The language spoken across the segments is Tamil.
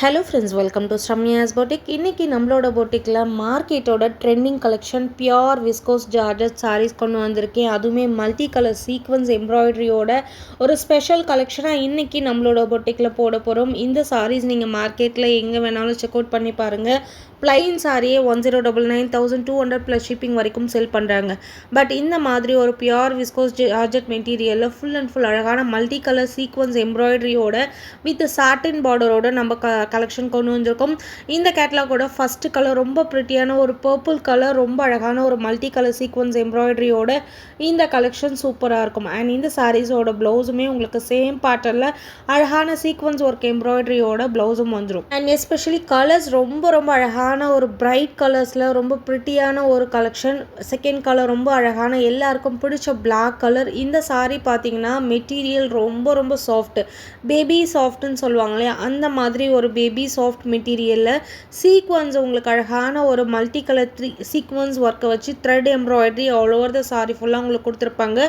Hello friends, welcome to Sramya's boutique. இன்றைக்கி நம்மளோட பொட்டிக்கில் மார்க்கெட்டோட trending collection pure viscose georgette saris கொண்டு வந்திருக்கேன். அதுவுமே மல்டி கலர் சீக்வன்ஸ் எம்ப்ராய்டரியோட ஒரு ஸ்பெஷல் கலெக்ஷனாக இன்றைக்கி நம்மளோட பொட்டிக்கில் போட போகிறோம். இந்த சாரீஸ் நீங்கள் மார்க்கெட்டில் எங்கே வேணாலும் செக் அவுட் பண்ணி பாருங்கள். ப்ளைன் சாரியே 1099, 1200 ப்ளஸ் ஷிப்பிங் வரைக்கும் செல் பண்ணுறாங்க. பட் இந்த மாதிரி ஒரு பியோர் விஸ்கோஸ் ஜார்ஜட் மெட்டீரியலில் ஃபுல் அண்ட் ஃபுல் அழகான மல்டி கலர் சீக்வன்ஸ் எம்ப்ராய்டரியோட வித் சாட்டின் பார்டரோட நம்ம கலெக்ஷன் கொண்டு வந்திருக்கோம். இந்த கேட்லாகோட ஃபர்ஸ்ட் கலர் ரொம்ப ப்ரிட்டியான ஒரு பர்பிள் கலர், ரொம்ப அழகான ஒரு மல்டி கலர் சீக்வன்ஸ் எம்ப்ராய்டரியோட இந்த கலெக்ஷன் சூப்பராக இருக்கும். அண்ட் இந்த சாரீஸோட ப்ளவுஸுமே உங்களுக்கு சேம் பேட்டர்னில் அழகான சீக்வன்ஸ் ஒர்க் எம்ப்ராய்டரியோட ப்ளவுஸும் வந்துடும். அண்ட் எஸ்பெஷலி கலர்ஸ் ரொம்ப அழகான ஒரு பிரைட் கலர்ஸில் ரொம்ப ப்ரிட்டியான ஒரு கலெக்ஷன். செகண்ட் கலர் ரொம்ப அழகான எல்லாருக்கும் பிடிச்ச பிளாக் கலர். இந்த சாரீ பார்த்தீங்கன்னா மெட்டீரியல் ரொம்ப சாஃப்ட், பேபி சாஃப்ட்னு சொல்லுவாங்க இல்லையா, அந்த மாதிரி ஒரு பேபி சாஃப்ட் மெட்டீரியலில் சீக்வன்ஸ் உங்களுக்கு அழகான ஒரு மல்டி கலர் சீக்வன்ஸ் ஒர்க்கை வச்சு thread embroidery all over the sorry ஃபுல்லாக உங்களுக்கு கொடுத்துருப்பாங்க.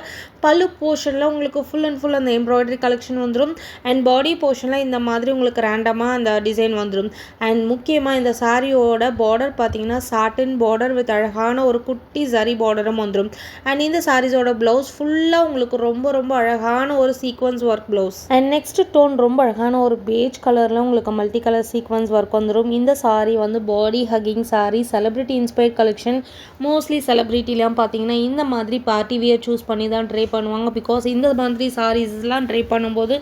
பல்லு போர்ஷனில் உங்களுக்கு ஃபுல் அண்ட் ஃபுல் அந்த எம்ப்ராய்டரி கலெக்ஷன் வந்துடும். அண்ட் பாடி போர்ஷனில் இந்த மாதிரி உங்களுக்கு ரேண்டமாக அந்த டிசைன் வந்துடும். அண்ட் முக்கியமாக இந்த சாரியோட பார்டர் பார்த்தீங்கன்னா சாட்டின் பார்டர் வித் அழகான ஒரு குட்டி சரி பார்டரும் வந்துடும். அண்ட் இந்த சாரீஸோட ப்ளவுஸ் ஃபுல்லாக உங்களுக்கு ரொம்ப அழகான ஒரு sequence work blouse. And next tone ரொம்ப அழகான ஒரு பேஜ் கலரில் உங்களுக்கு மல்டி கலர் சீக்வன்ஸ் ஒர்க் வந்துடும். இந்த சாரீ வந்து body hugging sari, celebrity inspired collection. Mostly செலிப்ரிட்டிலாம் பார்த்தீங்கன்னா இந்த மாதிரி பார்ட்டி வியர் சூஸ் பண்ணி தான் ட்ரை பண்ணுவாங்க. பிகாஸ் இந்த மாதிரி சாரீஸ்லாம் ட்ரை பண்ணும்போது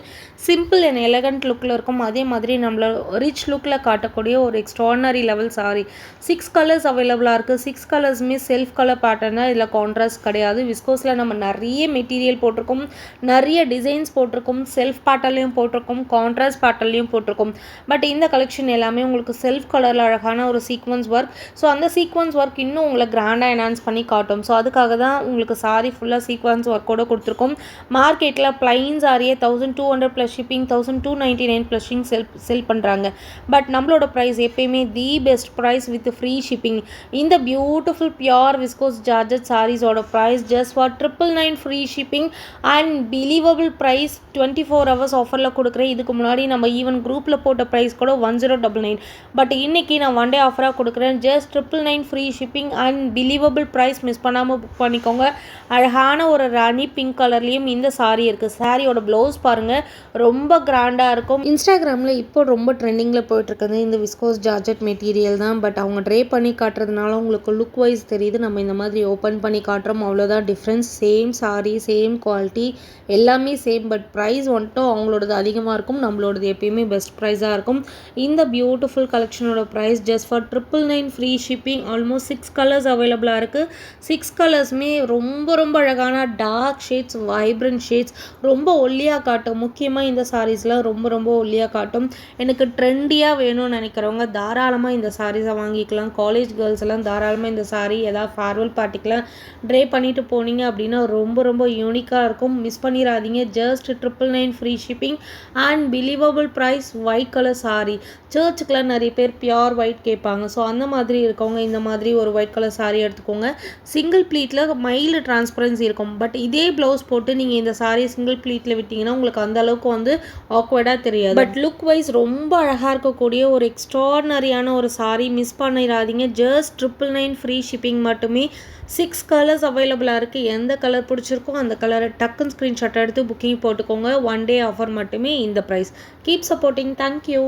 சிம்பிள் அண்ட் எலகண்ட் லுக்கில் இருக்கும். அதே மாதிரி நம்மள ரிச் லுக்கில் காட்டக்கூடிய ஒரு எக்ஸ்ட்ரானரி லெவல் சாரீ. 6 கலர்ஸ் அவைலபிளாக இருக்குது. 6 கலர்ஸுமே செல்ஃப் கலர் பேட்டர்ன் தான், இதில் கான்ட்ராஸ்ட் கிடையாது. விஸ்கோஸில் நம்ம நிறைய மெட்டீரியல் போட்டிருக்கோம், நிறைய டிசைன்ஸ் போட்டிருக்கோம், செல்ஃப் பேட்டர்லையும் போட்டிருக்கோம், கான்ட்ராஸ்ட் பேட்டர்லையும் போட்டிருக்கோம். பட் இந்த கலெக்ஷன் எல்லாமே உங்களுக்கு செல்ஃப் கலரில் அழகான ஒரு சீக்வன்ஸ் ஒர்க். ஸோ அந்த சீக்வன்ஸ் ஒர்க் இன்னும் உங்களை கிராண்டாக என்ஹான்ஸ் பண்ணி காட்டும். ஸோ அதுக்காக தான் உங்களுக்கு சாரீ ஃபுல்லாக சீக்வன்ஸ் ஒர்க்கோடு கொடுத்துருக்கோம். மார்க்கெட்டில் ப்ளைன் சாரியே 1200 ப்ளஸ் ஷிப்பிங், 1299 ப்ளஸ் செல் பண்ணுறாங்க. பட் நம்மளோட ப்ரைஸ் எப்பயுமே the best price with free shipping. இந்த பியூட்டிஃபுல் பியோர் விஸ்கோஸ் ஜார்ஜட் சாரீஸோட price just for 999 free shipping and believable price 24 hours ஆஃபரில் கொடுக்குறேன். இதுக்கு முன்னாடி நம்ம ஈவன் குரூப்பில் போட்ட ப்ரைஸ் கூட 1099. பட் இன்றைக்கி நான் 1 டே ஆஃபராக கொடுக்குறேன். Just 999 free shipping and believable price. Miss பண்ணாமல் புக் பண்ணிக்கோங்க. அழகான ஒரு ராணி பிங்க் கலர்லேயும் இந்த சாரீ இருக்குது. சாரியோட ப்ளவுஸ் பாருங்கள், ரொம்ப கிராண்டாக இருக்கும். இன்ஸ்டாகிராமில் இப்போ ரொம்ப ட்ரெண்டிங்கில் போயிட்டுருக்குது இந்த விஸ்கோஸ் ஜார்ஜட் மெட்டீரியல் தான். பட் அவங்க ட்ரை பண்ணி காட்டுறதுனால உங்களுக்கு லுக் வைஸ் தெரியுது. நம்ம இந்த மாதிரி ஓப்பன் பண்ணி காட்டுறோம், அவ்வளோதான் difference. Same sari, same quality, எல்லாமே சேம். பட் ப்ரைஸ் வந்துட்டு அவங்களோடது அதிகமாக இருக்கும், நம்மளோடது எப்பயுமே பெஸ்ட் ப்ரைஸாக இருக்கும். இந்த பியூட்டிஃபுல் கலெக்ஷனோட price just for 999 free shipping. Almost 6 colours அவைலபிளாக இருக்குது. 6 கலர்ஸுமே ரொம்ப அழகான டார்க் ஷேட்ஸ், வைப்ரண்ட் ஷேட்ஸ், ரொம்ப ஒல்லியாக காட்டும். முக்கியமாக இந்த சாரீஸ்லாம் ரொம்ப ஒல்லியாக காட்டும். எனக்கு ட்ரெண்டியாக வேணும்னு நினைக்கிறவங்க தாராளமாக இந்த சாரீஸை வாங்கிக்கலாம். காலேஜ் கேர்ள்ஸ் எல்லாம் தாராளமாக இந்த சாரீ ஏதாவது ஃபேர்வெல் பார்ட்டிக்கெலாம் ட்ரை பண்ணிட்டு போனீங்க அப்படின்னா ரொம்ப யூனிக்காக இருக்கும். மிஸ் பண்ணிடாதீங்க. Just 999 free shipping and believable price. White colour sari, சர்ச்சுக்கெலாம் நிறைய பேர் பியோர் ஒயிட் கேட்பாங்க. ஸோ அந்த மாதிரி இருக்கவங்க இந்த மாதிரி ஒரு ஒயிட் கலர் சாரீ எடுத்துக்கோங்க. சிங்கிள் ப்ளீட்டில் மைல்டு டிரான்ஸ்பரன்சி இருக்கும். பட் இதே ப்ளவுஸ் போட்டு நீங்கள் இந்த சாரீ சிங்கிள் ப்ளீட்டில் விட்டிங்கன்னா உங்களுக்கு அந்த அளவுக்கு வந்து ஆக்வர்டாக தெரியாது. பட் லுக் வைஸ் ரொம்ப அழகாக இருக்கக்கூடிய ஒரு எக்ஸ்ட்ரானரியான ஒரு சாரீ. மிஸ் பண்ணிடாதீங்க. ஜஸ்ட் 999 ஃப்ரீ ஷிப்பிங் மட்டுமே. 6 கலர்ஸ் அவைலபிளாக இருக்குது. எந்த கலர் பிடிச்சிருக்கோ அந்த கலரை டக்குன்னு ஸ்க்ரீன்ஷாட் எடுத்து புக்கிங் போட்டுக்கோங்க. 1 டே ஆஃபர் மட்டுமே இந்த ப்ரைஸ். Keep supporting. தேங்க்யூ.